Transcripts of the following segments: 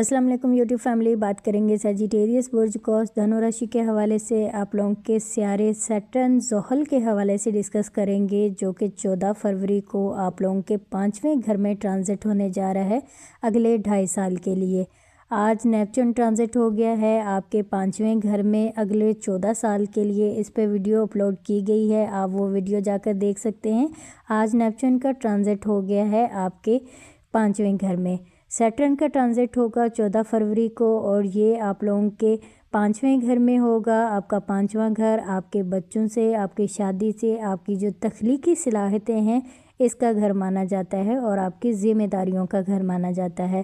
السلام علیکم YouTube family, بات کریں گے سیجیٹیریس برج قوس دھنو راشی کے حوالے سے۔ آپ لوگوں کے سیارے سیٹرن زحل کے حوالے سے ڈسکس کریں گے، جو کہ 14 فروری کو آپ لوگوں کے 5ویں گھر میں ٹرانزٹ ہونے جا رہا ہے اگلے 2.5 سال کے لیے۔ آج نیپچون ٹرانزٹ ہو گیا ہے آپ کے 5ویں گھر میں اگلے 14 سال کے لیے۔ اس پہ ویڈیو اپلوڈ کی گئی ہے، آپ وہ ویڈیو جا کر دیکھ سکتے ہیں۔ آج نیپچون کا ٹرانزٹ ہو گیا ہے آپ کے 5ویں گھر میں۔ سیٹرن کا ٹرانزٹ ہوگا 14 فروری کو، اور یہ آپ لوگوں کے 5ویں گھر میں ہوگا۔ آپ کا 5واں گھر آپ کے بچوں سے، آپ کی شادی سے، آپ کی جو تخلیقی صلاحیتیں ہیں اس کا گھر مانا جاتا ہے، اور آپ کی ذمہ داریوں کا گھر مانا جاتا ہے۔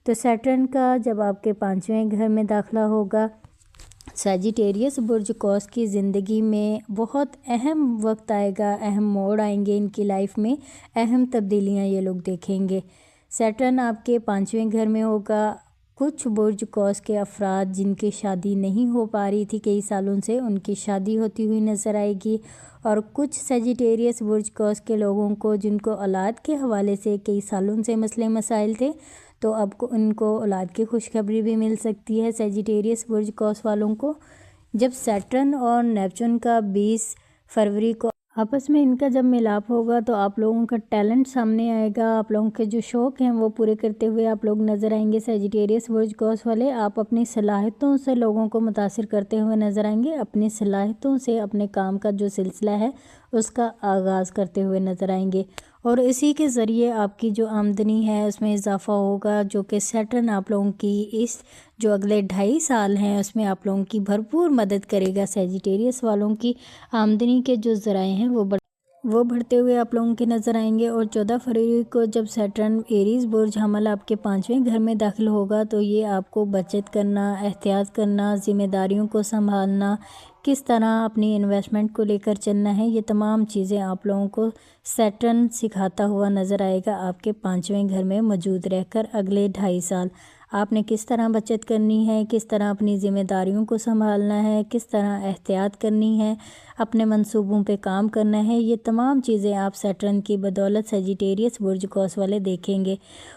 تو سیٹرن کا جب آپ کے 5ویں گھر میں داخلہ ہوگا، سیجیٹیریس برج قوس کی زندگی میں بہت اہم وقت آئے گا، اہم موڑ آئیں گے ان کی لائف میں، اہم تبدیلیاں یہ لوگ دیکھیں گے۔ سیٹرن آپ کے 5ویں گھر میں ہوگا۔ کچھ برج قوس کے افراد جن کی شادی نہیں ہو پا رہی تھی کئی سالوں سے، ان کی شادی ہوتی ہوئی نظر آئے گی، اور کچھ سیجیٹیریس برج قوس کے لوگوں کو جن کو اولاد کے حوالے سے کئی سالوں سے مسئلے مسائل تھے، تو اب ان کو اولاد کی خوشخبری بھی مل سکتی ہے۔ سیجیٹیریس برج قوس والوں کو جب سیٹرن اور نیپچون کا 20 فروری کو آپس میں ان کا جب ملاپ ہوگا، تو آپ لوگوں کا ٹیلنٹ سامنے آئے گا، آپ لوگوں کے جو شوق ہیں وہ پورے کرتے ہوئے آپ لوگ نظر آئیں گے۔ سیجیٹیریس برج قوس والے آپ اپنی صلاحیتوں سے لوگوں کو متاثر کرتے ہوئے نظر آئیں گے، اپنی صلاحیتوں سے اپنے کام کا جو سلسلہ ہے اس کا آغاز کرتے ہوئے نظر آئیں گے، اور اسی کے ذریعے آپ کی جو آمدنی ہے اس میں اضافہ ہوگا، جو کہ سیٹرن آپ لوگوں کی اس جو اگلے 2.5 سال ہیں اس میں آپ لوگوں کی بھرپور مدد کرے گا۔ سیجیٹیریس والوں کی آمدنی کے جو ذرائع ہیں وہ بڑھتے ہوئے آپ لوگوں کے نظر آئیں گے، اور 14 فروری کو جب سیٹرن ایریز برج حمل آپ کے 5ویں گھر میں داخل ہوگا، تو یہ آپ کو بچت کرنا، احتیاط کرنا، ذمہ داریوں کو سنبھالنا، کس طرح اپنی انویسٹمنٹ کو لے کر چلنا ہے، یہ تمام چیزیں آپ لوگوں کو سیٹرن سکھاتا ہوا نظر آئے گا آپ کے 5ویں گھر میں موجود رہ کر۔ اگلے 2.5 سال آپ نے کس طرح بچت کرنی ہے، کس طرح اپنی ذمہ داریوں کو سنبھالنا ہے، کس طرح احتیاط کرنی ہے، اپنے منصوبوں پہ کام کرنا ہے، یہ تمام چیزیں آپ سیٹرن کی بدولت سیجیٹیریس برج قوس والے دیکھیں گے۔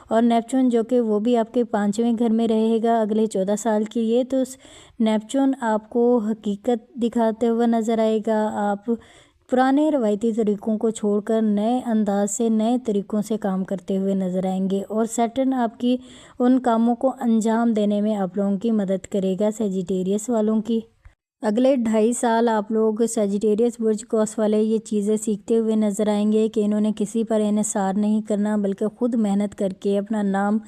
اور نیپچون جو کہ وہ بھی آپ کے 5ویں گھر میں رہے گا اگلے 14 سال کے لیے، تو نیپچون آپ کو حقیقت دکھاتے ہوئے نظر آئے گا۔ آپ پرانے روایتی طریقوں کو چھوڑ کر نئے انداز سے، نئے طریقوں سے کام کرتے ہوئے نظر آئیں گے، اور سیٹرن آپ کی ان کاموں کو انجام دینے میں آپ لوگوں کی مدد کرے گا۔ سیجیٹیریس والوں کی اگلے 2.5 سال آپ لوگ سیجیٹیریس برج قوس والے یہ چیزیں سیکھتے ہوئے نظر آئیں گے کہ انہوں نے کسی پر انحصار نہیں کرنا، بلکہ خود محنت کر کے اپنا نام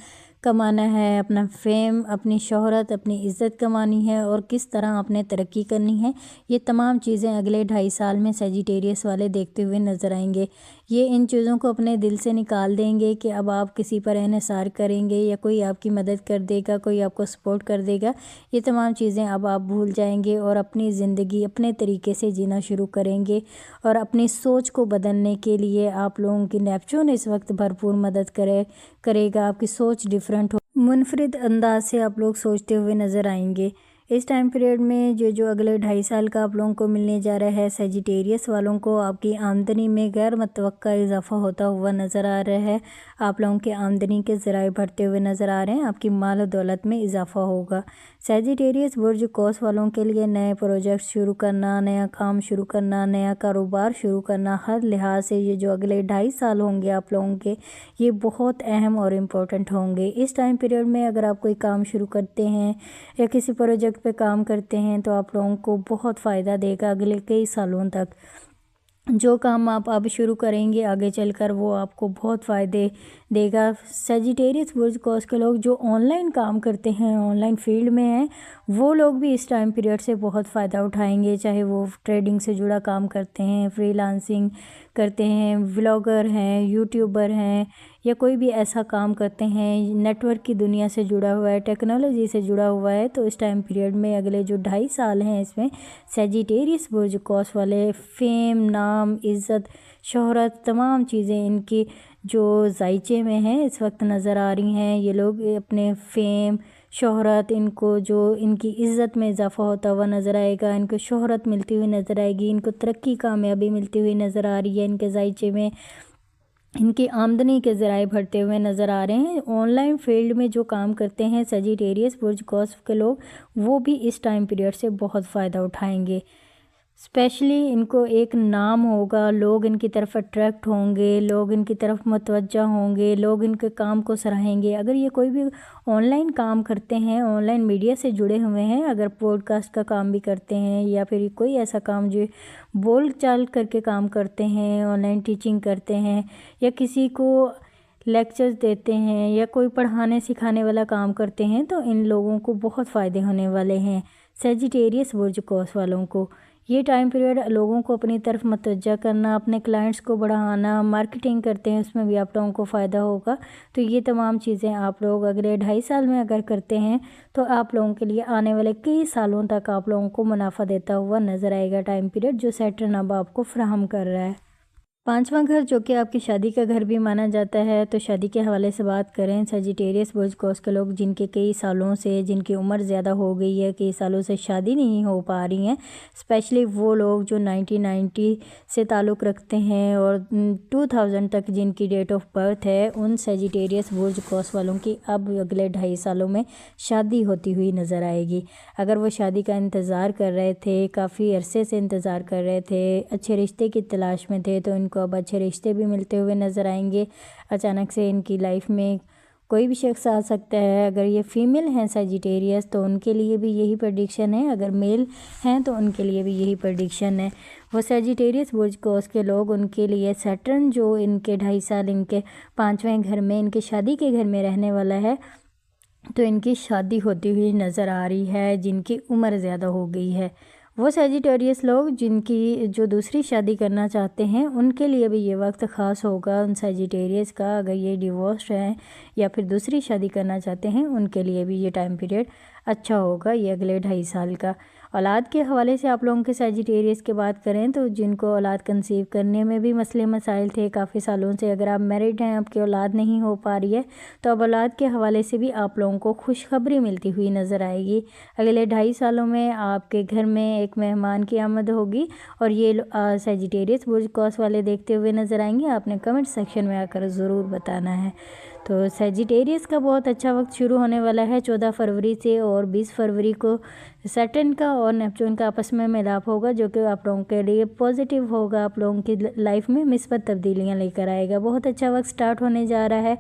کمانا ہے، اپنا فیم، اپنی شہرت، اپنی عزت کمانی ہے، اور کس طرح اپنے ترقی کرنی ہے، یہ تمام چیزیں اگلے 2.5 سال میں سیجیٹیریس والے دیکھتے ہوئے نظر آئیں گے۔ یہ ان چیزوں کو اپنے دل سے نکال دیں گے کہ اب آپ کسی پر انحصار کریں گے یا کوئی آپ کی مدد کر دے گا، کوئی آپ کو سپورٹ کر دے گا، یہ تمام چیزیں اب آپ بھول جائیں گے، اور اپنی زندگی اپنے طریقے سے جینا شروع کریں گے۔ اور اپنی سوچ کو بدلنے کے لیے آپ لوگوں کی نیپچون اس وقت بھرپور مدد کرے گا۔ آپ کی سوچ ڈیفرنٹ ہو، منفرد انداز سے آپ لوگ سوچتے ہوئے نظر آئیں گے۔ اس ٹائم پیریڈ میں جو اگلے 2.5 سال کا آپ لوگوں کو ملنے جا رہا ہے، سیجیٹیریس والوں کو آپ کی آمدنی میں غیر متوقع اضافہ ہوتا ہوا نظر آ رہا ہے۔ آپ لوگوں کے آمدنی کے ذرائع بڑھتے ہوئے نظر آ رہے ہیں، آپ کی مال و دولت میں اضافہ ہوگا۔ سیجیٹیریس برج قوس والوں کے لیے نئے پروجیکٹ شروع کرنا، نیا کام شروع کرنا، نیا کاروبار شروع کرنا، ہر لحاظ سے یہ جو اگلے 2.5 سال ہوں گے آپ لوگوں کے، یہ بہت اہم اور امپورٹنٹ ہوں گے۔ اس ٹائم پیریڈ میں اگر آپ کوئی کام شروع کرتے ہیں یا کسی پروجیکٹ پہ کام کرتے ہیں، تو آپ لوگوں کو بہت فائدہ دے گا اگلے کئی سالوں تک۔ جو کام آپ اب شروع کریں گے آگے چل کر وہ آپ کو بہت فائدے دے گا۔ سیجیٹیریس برج قوس کے لوگ جو آن لائن کام کرتے ہیں، آن لائن فیلڈ میں ہیں، وہ لوگ بھی اس ٹائم پیریڈ سے بہت فائدہ اٹھائیں گے، چاہے وہ ٹریڈنگ سے جڑا کام کرتے ہیں، فری لانسنگ کرتے ہیں، ولاگر ہیں، یوٹیوبر ہیں، یا کوئی بھی ایسا کام کرتے ہیں نیٹ ورک کی دنیا سے جڑا ہوا ہے، ٹیکنالوجی سے جڑا ہوا ہے، تو اس ٹائم پیریڈ میں اگلے جو 2.5 سال ہیں اس میں سیجیٹیریس برج قوس والے فیم، نام، عزت، شہرت، تمام چیزیں ان کی جو ذائچے میں ہیں اس وقت نظر آ رہی ہیں۔ یہ لوگ اپنے فیم، شہرت، ان کو جو ان کی عزت میں اضافہ ہوتا ہوا نظر آئے گا، ان کو شہرت ملتی ہوئی نظر آئے گی، ان کو ترقی، کامیابی ملتی ہوئی نظر آ رہی ہے ان کے ذائچے میں۔ ان کی آمدنی کے ذرائع بڑھتے ہوئے نظر آ رہے ہیں۔ آن لائن فیلڈ میں جو کام کرتے ہیں سیجیٹیریس برج قوس کے لوگ، وہ بھی اس ٹائم پیریڈ سے بہت فائدہ اٹھائیں گے۔ اسپیشلی ان کو ایک نام ہوگا، لوگ ان کی طرف اٹریکٹ ہوں گے، لوگ ان کی طرف متوجہ ہوں گے، لوگ ان کے کام کو سراہیں گے۔ اگر یہ کوئی بھی آن لائن کام کرتے ہیں، آن لائن میڈیا سے جڑے ہوئے ہیں، اگر پوڈ کاسٹ کا کام بھی کرتے ہیں یا پھر کوئی ایسا کام جو بول چال کر کے کام کرتے ہیں، آن لائن ٹیچنگ کرتے ہیں یا کسی کو لیکچرز دیتے ہیں یا کوئی پڑھانے سکھانے والا کام کرتے ہیں، تو ان لوگوں کو بہت فائدے ہونے والے ہیں سیجیٹیریس برج قوس والوں کو۔ یہ ٹائم پیریڈ لوگوں کو اپنی طرف متوجہ کرنا، اپنے کلائنٹس کو بڑھانا، مارکیٹنگ کرتے ہیں، اس میں بھی آپ لوگوں کو فائدہ ہوگا۔ تو یہ تمام چیزیں آپ لوگ اگلے 2.5 سال میں اگر کرتے ہیں تو آپ لوگوں کے لیے آنے والے کئی سالوں تک آپ لوگوں کو منافع دیتا ہوا نظر آئے گا ٹائم پیریڈ جو سیٹرن اب آپ کو فراہم کر رہا ہے۔ 5واں گھر جو کہ آپ کی شادی کا گھر بھی مانا جاتا ہے، تو شادی کے حوالے سے بات کریں سیجیٹیریس برج قوس کے لوگ جن کے کئی سالوں سے، جن کی عمر زیادہ ہو گئی ہے، کئی سالوں سے شادی نہیں ہو پا رہی ہیں، اسپیشلی وہ لوگ جو 1990 سے تعلق رکھتے ہیں اور 2000 تک جن کی ڈیٹ آف برتھ ہے، ان سیجیٹیریس برج قوس والوں کی اب اگلے 2.5 سالوں میں شادی ہوتی ہوئی نظر آئے گی۔ اگر وہ شادی کا انتظار کر رہے تھے، کافی عرصے سے انتظار کر رہے تھے، اچھے رشتے کی تلاش میں تھے، تو ان کو اب اچھے رشتے بھی ملتے ہوئے نظر آئیں گے۔ اچانک سے ان کی لائف میں کوئی بھی شخص آ سکتا ہے۔ اگر یہ فیمیل ہیں سیجیٹیریس تو ان کے لیے بھی یہی پریڈکشن ہے، اگر میل ہیں تو ان کے لیے بھی یہی پریڈکشن ہے۔ وہ سیجیٹیریس برج قوس کے لوگ، ان کے لیے سیٹرن جو ان کے 2.5 سال ان کے 5ویں گھر میں، ان کے شادی کے گھر میں رہنے والا ہے، تو ان کی شادی ہوتی ہوئی نظر آ رہی ہے جن کی عمر زیادہ ہو گئی ہے۔ وہ سیجیٹیریس لوگ جن کی جو دوسری شادی کرنا چاہتے ہیں، ان کے لیے بھی یہ وقت خاص ہوگا ان سیجیٹیریس کا۔ اگر یہ ڈیورسڈ ہیں یا پھر دوسری شادی کرنا چاہتے ہیں، ان کے لیے بھی یہ ٹائم پیریڈ اچھا ہوگا، یہ اگلے 2.5 سال کا۔ اولاد کے حوالے سے آپ لوگوں کے سیجیٹیریس کی بات کریں تو جن کو اولاد کنسیو کرنے میں بھی مسئلے مسائل تھے کافی سالوں سے، اگر آپ میرڈ ہیں، آپ کی اولاد نہیں ہو پا رہی ہے، تو اب اولاد کے حوالے سے بھی آپ لوگوں کو خوشخبری ملتی ہوئی نظر آئے گی۔ اگلے 2.5 سالوں میں آپ کے گھر میں ایک مہمان کی آمد ہوگی اور یہ سیجیٹیریس برج قوس والے دیکھتے ہوئے نظر آئیں گے۔ آپ نے کمنٹ سیکشن میں آ کر ضرور بتانا ہے۔ تو سیجیٹیریس کا بہت اچھا وقت شروع ہونے والا ہے 14 فروری سے، اور 20 فروری کو سیٹرن کا اور نیپچون کا آپس میں ملاپ ہوگا جو کہ آپ لوگوں کے لیے پازیٹیو ہوگا، آپ لوگوں کی لائف میں مثبت تبدیلیاں لے کر آئے گا۔ بہت اچھا وقت سٹارٹ ہونے جا رہا ہے،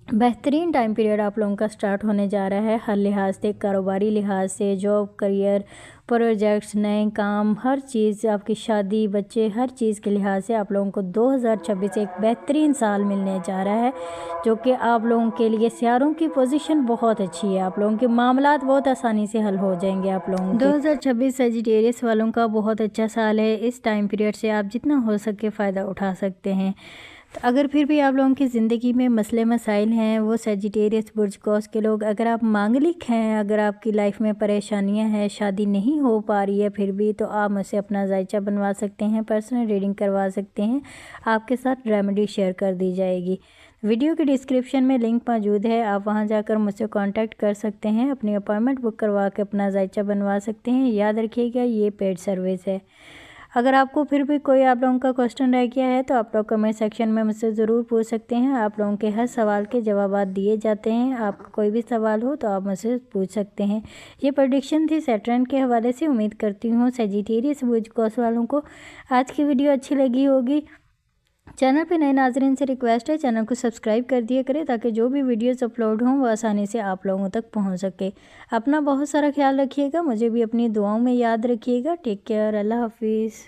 بہترین ٹائم پیریڈ آپ لوگوں کا سٹارٹ ہونے جا رہا ہے، ہر لحاظ سے، کاروباری لحاظ سے، جاب، کریئر، پروجیکٹس، نئے کام، ہر چیز، آپ کی شادی، بچے، ہر چیز کے لحاظ سے آپ لوگوں کو 2026 ایک بہترین سال ملنے جا رہا ہے جو کہ آپ لوگوں کے لیے سیاروں کی پوزیشن بہت اچھی ہے، آپ لوگوں کے معاملات بہت آسانی سے حل ہو جائیں گے۔ آپ لوگوں کے 2026 سیجیٹیریس والوں کا بہت اچھا سال ہے، اس ٹائم پیریڈ سے آپ جتنا ہو سکے فائدہ اٹھا سکتے ہیں۔ اگر پھر بھی آپ لوگوں کی زندگی میں مسئلے مسائل ہیں، وہ سیجیٹیریس برج قوس کے لوگ، اگر آپ مانگلک ہیں، اگر آپ کی لائف میں پریشانیاں ہیں، شادی نہیں ہو پا رہی ہے پھر بھی، تو آپ مجھ سے اپنا ذائچہ بنوا سکتے ہیں، پرسنل ریڈنگ کروا سکتے ہیں، آپ کے ساتھ ریمیڈی شیئر کر دی جائے گی۔ ویڈیو کی ڈسکرپشن میں لنک موجود ہے، آپ وہاں جا کر مجھ سے کانٹیکٹ کر سکتے ہیں، اپنی اپائنٹمنٹ بک کروا کے اپنا ذائچہ بنوا سکتے ہیں۔ یاد رکھیے گا یہ پیڈ سروس ہے۔ اگر آپ کو پھر بھی کوئی آپ لوگوں کا کوسچن رہ گیا ہے تو آپ لوگ کمنٹ سیکشن میں مجھ سے ضرور پوچھ سکتے ہیں، آپ لوگوں کے ہر سوال کے جوابات دیے جاتے ہیں۔ آپ کا کوئی بھی سوال ہو تو آپ مجھ سے پوچھ سکتے ہیں۔ یہ پریڈکشن تھی سیٹرن کے حوالے سے، امید کرتی ہوں سیجیٹیریس برج قوس والوں کو آج کی ویڈیو اچھی لگی ہوگی۔ چینل پہ نئے ناظرین سے ریکویسٹ ہے چینل کو سبسکرائب کر دیا کریں تاکہ جو بھی ویڈیوز اپلوڈ ہوں وہ آسانی سے آپ لوگوں تک پہنچ سکے۔ اپنا بہت سارا خیال رکھیے گا، مجھے بھی اپنی دعاؤں میں یاد رکھیے گا۔ ٹیک کیئر، اللہ حافظ۔